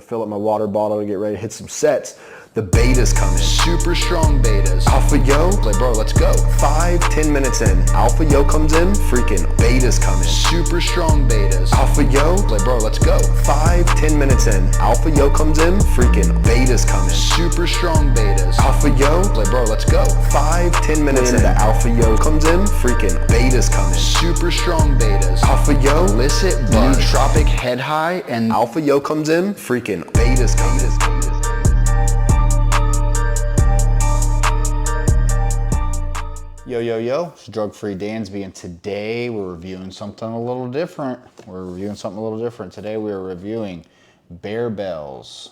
fill up my water bottle to get ready to hit some sets. The beta's coming. Super strong betas. Alpha yo, like bro, let's go. 5-10 minutes in, alpha yo comes in, freaking beta's coming. Super strong betas. Alpha yo, like bro, let's go. 5-10 minutes in, alpha yo comes in, freaking beta's coming. Super strong betas. Alpha yo, like bro, let's go. 5-10 minutes in, the alpha yo comes in, freaking beta's coming. Super strong betas. Alpha yo, illicit buzz. Nootropic head high, and alpha yo comes in, freaking beta's coming. Yo, yo, yo, it's Drug-Free Dansby, and today we're reviewing something a little different. Today we are reviewing Barebells,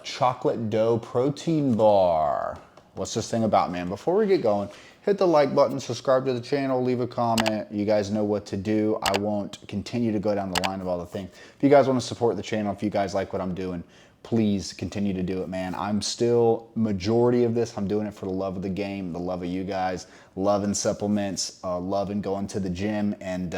chocolate dough protein bar. What's this thing about, man? Before we get going, hit the like button, subscribe to the channel, leave a comment. You guys know what to do. I won't continue to go down the line of all the things. If you guys want to support the channel, if you guys like what I'm doing, please continue to do it, man. I'm still, majority of this, I'm doing it for the love of the game, the love of you guys, loving supplements, loving going to the gym. And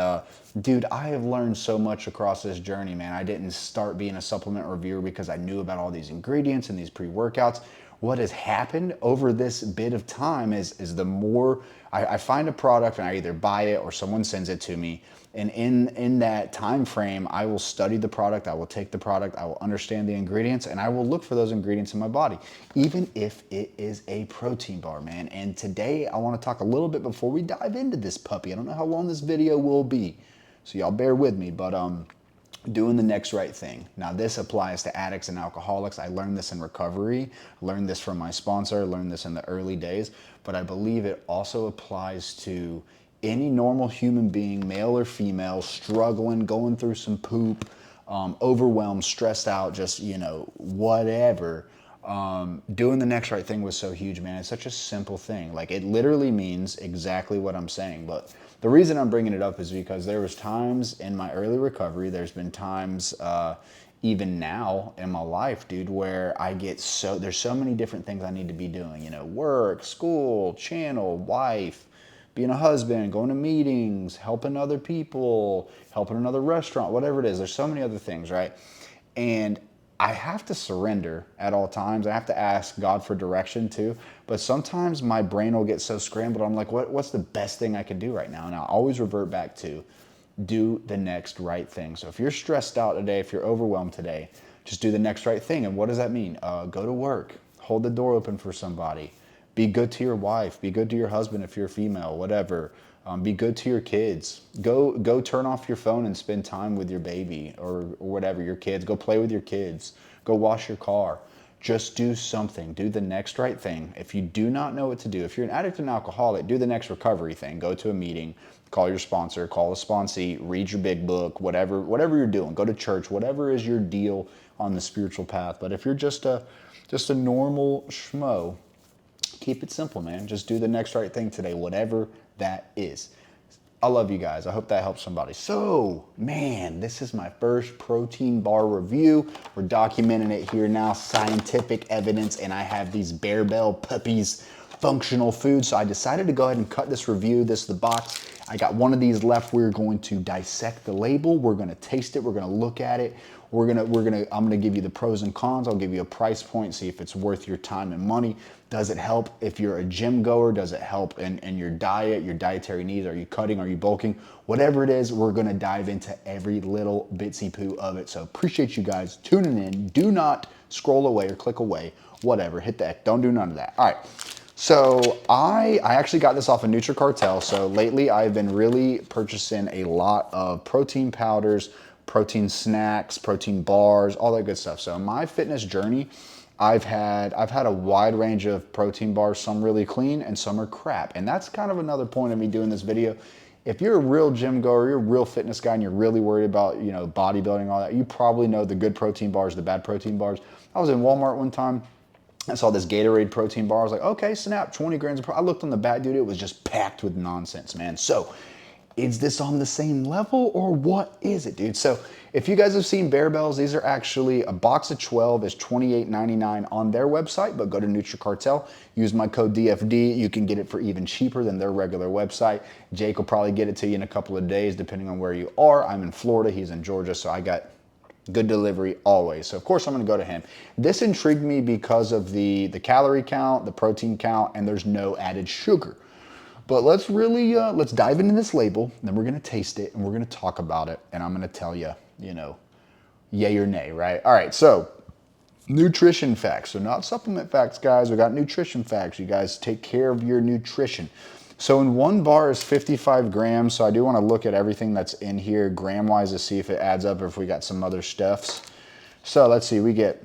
dude, I have learned so much across this journey, man. I didn't start being a supplement reviewer because I knew about all these ingredients and these pre-workouts. What has happened over this bit of time is the more I find a product and I either buy it or someone sends it to me. And in that time frame, I will study the product, I will take the product, I will understand the ingredients, and I will look for those ingredients in my body, even if it is a protein bar, man. And today, I want to talk a little bit before we dive into this puppy. I don't know how long this video will be, so y'all bear with me, but doing the next right thing. Now, this applies to addicts and alcoholics. I learned this in recovery, learned this from my sponsor, learned this in the early days, but I believe it also applies to any normal human being, male or female, struggling, going through some poop, overwhelmed, stressed out, just, you know, whatever. Doing the next right thing was so huge, man. It's such a simple thing. Like, it literally means exactly what I'm saying. But the reason I'm bringing it up is because there was times in my early recovery, there's been times even now in my life, dude, where I get there's so many different things I need to be doing, you know, work, school, channel, wife, being a husband, going to meetings, helping other people, helping another restaurant, whatever it is. There's so many other things, right? And I have to surrender at all times. I have to ask God for direction too. But sometimes my brain will get so scrambled. I'm like, what's the best thing I can do right now? And I'll always revert back to do the next right thing. So if you're stressed out today, if you're overwhelmed today, just do the next right thing. And what does that mean? Go to work, hold the door open for somebody. Be good to your wife. Be good to your husband if you're female, whatever. Be good to your kids. Go turn off your phone and spend time with your baby or whatever, your kids. Go play with your kids. Go wash your car. Just do something. Do the next right thing. If you do not know what to do, if you're an addict and alcoholic, do the next recovery thing. Go to a meeting, call your sponsor, call a sponsee, read your big book, whatever you're doing. Go to church, whatever is your deal on the spiritual path. But if you're just a normal schmo, keep it simple, man. Just do the next right thing today, whatever that is. I love you guys. I hope that helps somebody. So, man, this is my first protein bar review. We're documenting it here now, scientific evidence, and I have these Barebell puppies, functional food. So I decided to go ahead and cut this review. This is the box. I got one of these left. We're going to dissect the label. We're going to taste it. We're going to look at it. I'm going to give you the pros and cons. I'll give you a price point, see if it's worth your time and money. Does it help if you're a gym goer? Does it help in your diet, your dietary needs? Are you cutting? Are you bulking? Whatever it is, we're going to dive into every little bitsy poo of it. So appreciate you guys tuning in. Do not scroll away or click away. Whatever. Hit the X. Don't do none of that. All right. So I actually got this off of NutriCartel. So lately I've been really purchasing a lot of protein powders, protein snacks, protein bars, all that good stuff. So in my fitness journey, I've had a wide range of protein bars, some really clean and some are crap. And that's kind of another point of me doing this video. If you're a real gym goer, you're a real fitness guy and you're really worried about, you know, bodybuilding, all that, you probably know the good protein bars, the bad protein bars. I was in Walmart one time. I saw this Gatorade protein bar. I was like, okay, snap, 20 grams of protein. I looked on the back, dude, it was just packed with nonsense, man. So is this on the same level or what is it, dude? So if you guys have seen Barebells, these are actually a box of 12 is $28.99 on their website, but go to NutriCartel, use my code DFD. You can get it for even cheaper than their regular website. Jake will probably get it to you in a couple of days, depending on where you are. I'm in Florida, he's in Georgia, so I got Good delivery always. So of course I'm gonna go to him. This intrigued me because of the calorie count, the protein count, and there's no added sugar. But let's really, let's dive into this label, then we're gonna taste it and we're gonna talk about it, and I'm gonna tell you, you know, yay or nay, right? All right, so nutrition facts. So not supplement facts, guys. We got nutrition facts. You guys take care of your nutrition. So in one bar is 55 grams. So I do want to look at everything that's in here gram-wise to see if it adds up or if we got some other stuffs. So let's see, we get,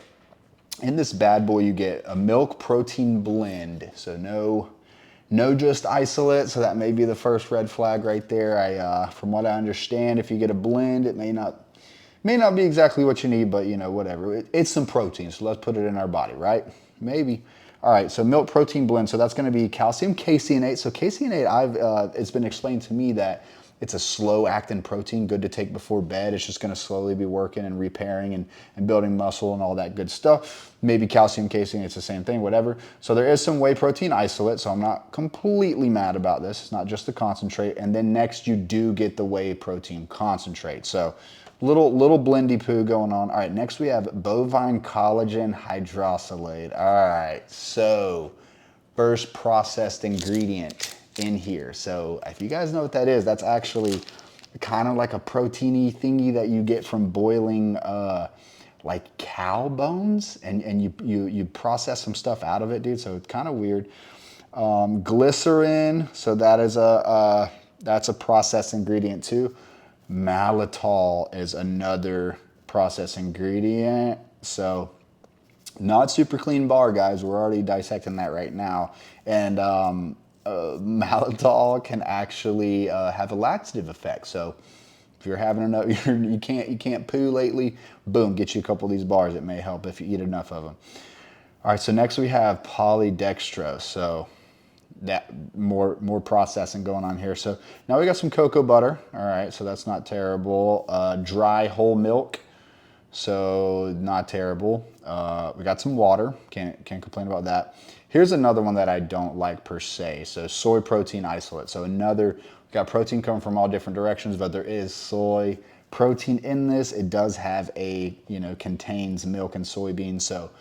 in this bad boy, you get a milk protein blend. So no just isolate. So that may be the first red flag right there. From what I understand, if you get a blend, it may not be exactly what you need, but you know, whatever. It's some protein, so let's put it in our body, right? Maybe. All right, so milk protein blend, so that's gonna be calcium caseinate. So caseinate, it's been explained to me that it's a slow acting protein, good to take before bed. It's just gonna slowly be working and repairing and building muscle and all that good stuff. Maybe calcium casein, it's the same thing, whatever. So there is some whey protein isolate, so I'm not completely mad about this. It's not just the concentrate. And then next you do get the whey protein concentrate. So little blendy poo going on. All right, next we have bovine collagen hydrolysate. All right, so first processed ingredient in here. So if you guys know what that is, that's actually kind of like a proteiny thingy that you get from boiling like cow bones, and you process some stuff out of it, dude. So it's kind of weird. Glycerin, so that is that's a processed ingredient too. Maltitol is another processed ingredient. So not super clean bar, guys. We're already dissecting that right now. And maltitol can actually have a laxative effect. So if you're having enough, you can't poo lately, boom, get you a couple of these bars. It may help if you eat enough of them. All right, so next we have polydextrose. So that more processing going on here. So now we got some cocoa butter. All right, so that's not terrible. Dry whole milk, so not terrible. We got some water. Can't complain about that. Here's another one that I don't like per se. So soy protein isolate. So we got protein coming from all different directions, but there is soy protein in this. It does have contains milk and soybeans. So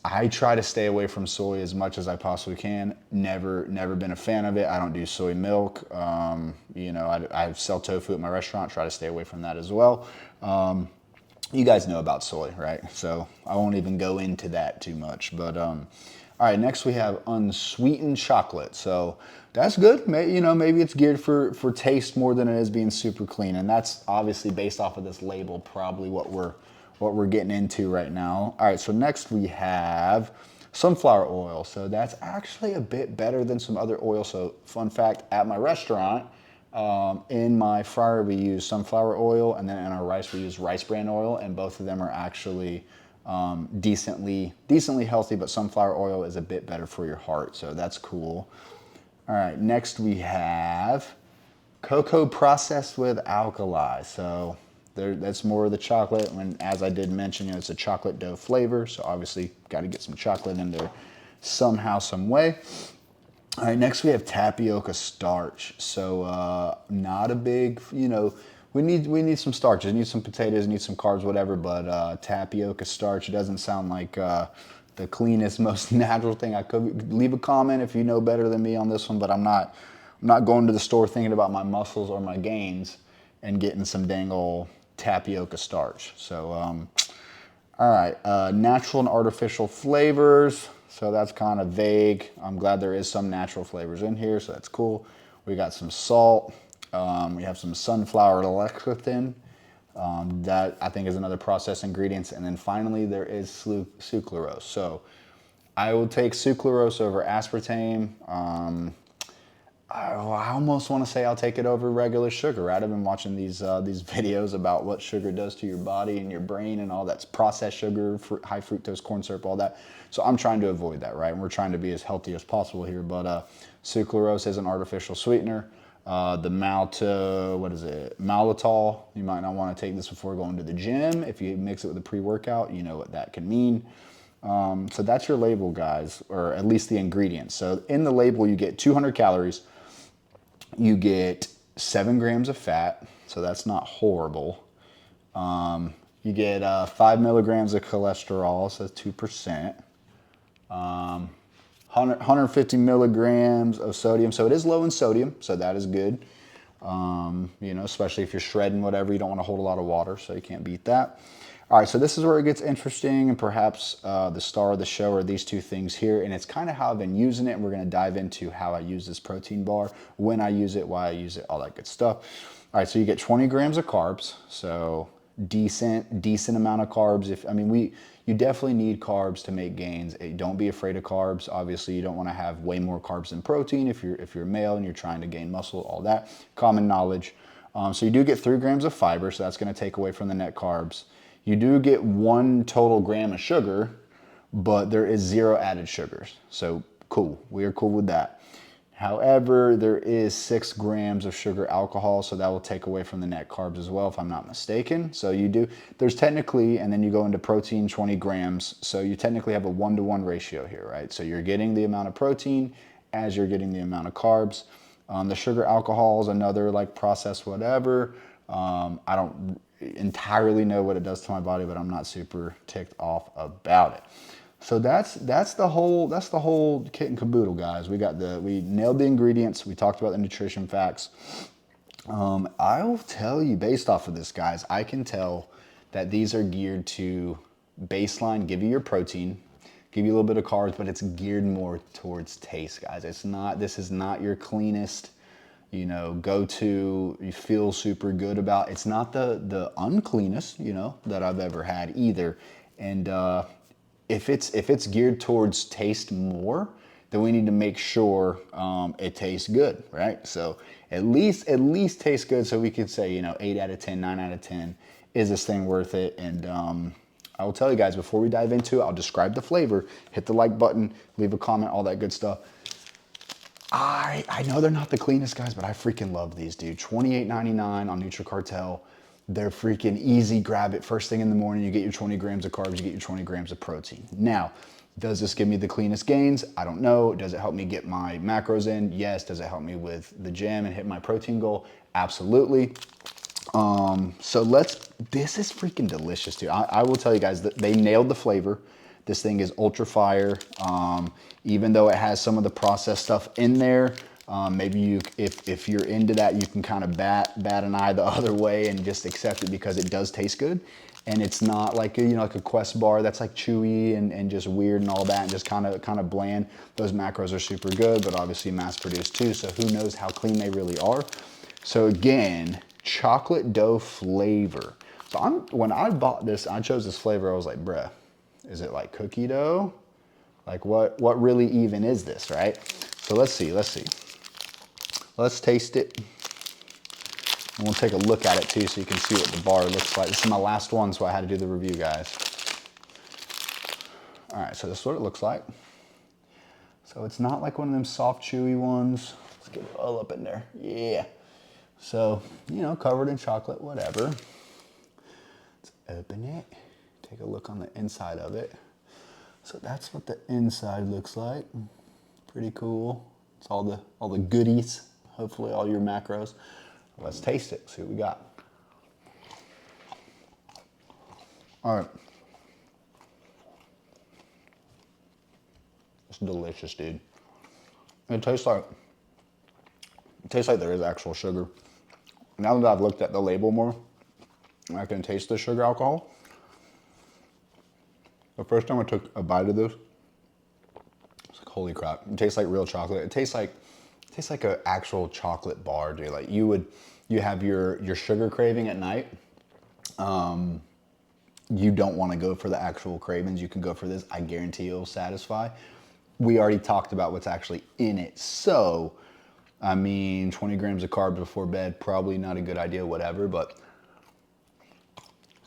I try to stay away from soy as much as I possibly can. Never been a fan of it. I don't do soy milk. I sell tofu at my restaurant. Try to stay away from that as well. You guys know about soy, right? So I won't even go into that too much. But all right, next we have unsweetened chocolate. So that's good. Maybe it's geared for taste more than it is being super clean, and that's obviously based off of this label. Probably what we're getting into right now. All right, so next we have sunflower oil. So that's actually a bit better than some other oil. So fun fact, at my restaurant, in my fryer we use sunflower oil, and then in our rice we use rice bran oil, and both of them are actually decently healthy, but sunflower oil is a bit better for your heart, so that's cool. All right, next we have cocoa processed with alkali. So that's more of the chocolate. When, as I did mention, it's a chocolate dough flavor, so obviously got to get some chocolate in there somehow, some way. All right, next we have tapioca starch. So not a big, we need some starches, need some potatoes, need some carbs, whatever, but tapioca starch doesn't sound like the cleanest, most natural thing. I could leave a comment if you know better than me on this one, but I'm not going to the store thinking about my muscles or my gains and getting some dang old tapioca starch. So, all right, natural and artificial flavors. So that's kind of vague. I'm glad there is some natural flavors in here, so that's cool. We got some salt. We have some sunflower lecithin. That I think is another processed ingredient. And then finally there is sucralose. So I will take sucralose over aspartame. I almost want to say I'll take it over regular sugar. Right? I've been watching these videos about what sugar does to your body and your brain and all that's processed sugar, high fructose corn syrup, all that. So I'm trying to avoid that, right? And we're trying to be as healthy as possible here. But sucralose is an artificial sweetener. The maltitol, you might not want to take this before going to the gym. If you mix it with a pre-workout, you know what that can mean. So that's your label, guys, or at least the ingredients. So in the label, you get 200 calories. You get 7 grams of fat, so that's not horrible. You get 5 milligrams of cholesterol, so that's 2%. 150 milligrams of sodium, so it is low in sodium, so that is good. You know, especially if you're shredding whatever, you don't want to hold a lot of water, so you can't beat that. All right, so this is where it gets interesting, and perhaps the star of the show are these two things here, and it's kind of how I've been using it, and we're going to dive into how I use this protein bar, when I use it, why I use it, all that good stuff. All right, so you get 20 grams of carbs, so decent amount of carbs. You definitely need carbs to make gains. Don't be afraid of carbs. Obviously, you don't want to have way more carbs than protein if you're male and you're trying to gain muscle, all that common knowledge. So you do get 3 grams of fiber, so that's going to take away from the net carbs. You do get 1 total gram of sugar, but there is 0 added sugars. So cool, we are cool with that. However, there is 6 grams of sugar alcohol, so that will take away from the net carbs as well, if I'm not mistaken. So there's technically, and then you go into protein, 20 grams, so you technically have a 1-to-1 ratio here, right? So you're getting the amount of protein as you're getting the amount of carbs. The sugar alcohol is another like processed whatever. I don't entirely know what it does to my body, but I'm not super ticked off about it. So that's the whole kit and caboodle, guys. We nailed the ingredients. We talked about the nutrition facts. I'll tell you, based off of this, guys, I can tell that these are geared to baseline, give you your protein, give you a little bit of carbs, but it's geared more towards taste, guys. This is not your cleanest, go-to, you feel super good about. It's not the uncleanest, that I've ever had either. And if it's geared towards taste more, then we need to make sure it tastes good, right? So at least tastes good, so we could say 8 out of 10, 9 out of 10. Is this thing worth it? And I will tell you guys, before we dive into it, I'll describe the flavor. Hit the like button, leave a comment, all that good stuff. I know they're not the cleanest, guys, but I freaking love these, dude. $28.99 on NutriCartel. They're freaking easy. Grab it first thing in the morning. You get your 20 grams of carbs. You get your 20 grams of protein. Now, does this give me the cleanest gains? I don't know. Does it help me get my macros in? Yes. Does it help me with the gym and hit my protein goal? Absolutely. This is freaking delicious, dude. I will tell you guys that they nailed the flavor. This thing is ultra fire. Even though it has some of the processed stuff in there, maybe if you're into that, you can kind of bat an eye the other way and just accept it because it does taste good. And it's not like like a Quest bar that's like chewy and just weird and all that and just kind of bland. Those macros are super good, but obviously mass produced too. So who knows how clean they really are. So again, chocolate dough flavor. So when I bought this, I chose this flavor. I was like, bruh, is it like cookie dough? Like what really even is this, right? So let's see. Let's taste it. And we'll take a look at it too so you can see what the bar looks like. This is my last one, so I had to do the review, guys. All right, so this is what it looks like. So it's not like one of them soft, chewy ones. Let's get it all up in there. Yeah. So, covered in chocolate, whatever. Let's open it. Take a look on the inside of it. So that's what the inside looks like. Pretty cool. It's all the goodies. Hopefully all your macros. Let's taste it. See what we got. All right. It's delicious, dude. It tastes like there is actual sugar. Now that I've looked at the label more, I can taste the sugar alcohol. The first time I took a bite of this, it's like, holy crap. It tastes like real chocolate. It tastes like an actual chocolate bar, dude. Like you have your sugar craving at night. You don't want to go for the actual cravings. You can go for this. I guarantee it'll satisfy. We already talked about what's actually in it. So, 20 grams of carbs before bed, probably not a good idea, whatever, but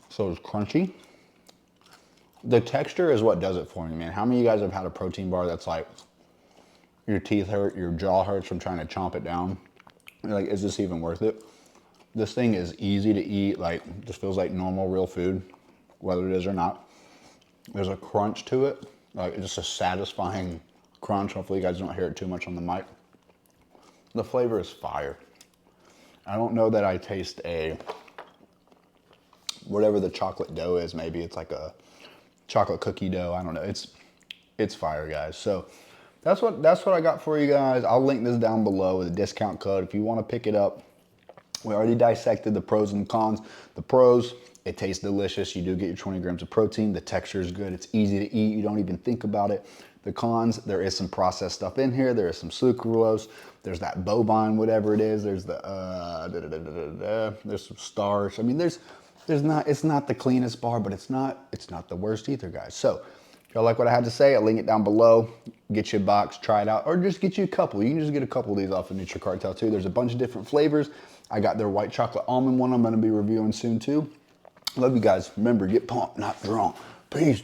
so it's crunchy. The texture is what does it for me, man. How many of you guys have had a protein bar that's like, your teeth hurt, your jaw hurts from trying to chomp it down? You're like, is this even worth it? This thing is easy to eat, like, just feels like normal, real food, whether it is or not. There's a crunch to it, like just a satisfying crunch. Hopefully you guys don't hear it too much on the mic. The flavor is fire. I don't know that I taste a whatever the chocolate dough is. Maybe it's like a chocolate cookie dough. I don't know. It's fire, guys. So that's what I got for you guys. I'll link this down below with a discount code if you want to pick it up. We already dissected the pros and cons. The pros, it tastes delicious. You do get your 20 grams of protein. The texture is good. It's easy to eat. You don't even think about it. The cons, there is some processed stuff in here. There is some sucralose. There's that bovine, whatever it is. There's the there's some starch. I mean, it's not the cleanest bar, but it's not the worst either, guys. So if y'all like what I had to say, I'll link it down below. Get you a box, try it out, or just get you a couple. You can just get a couple of these off of NutriCartel too. There's a bunch of different flavors. I got their white chocolate almond one I'm gonna be reviewing soon too. Love you guys. Remember, get pumped, not drunk. Peace.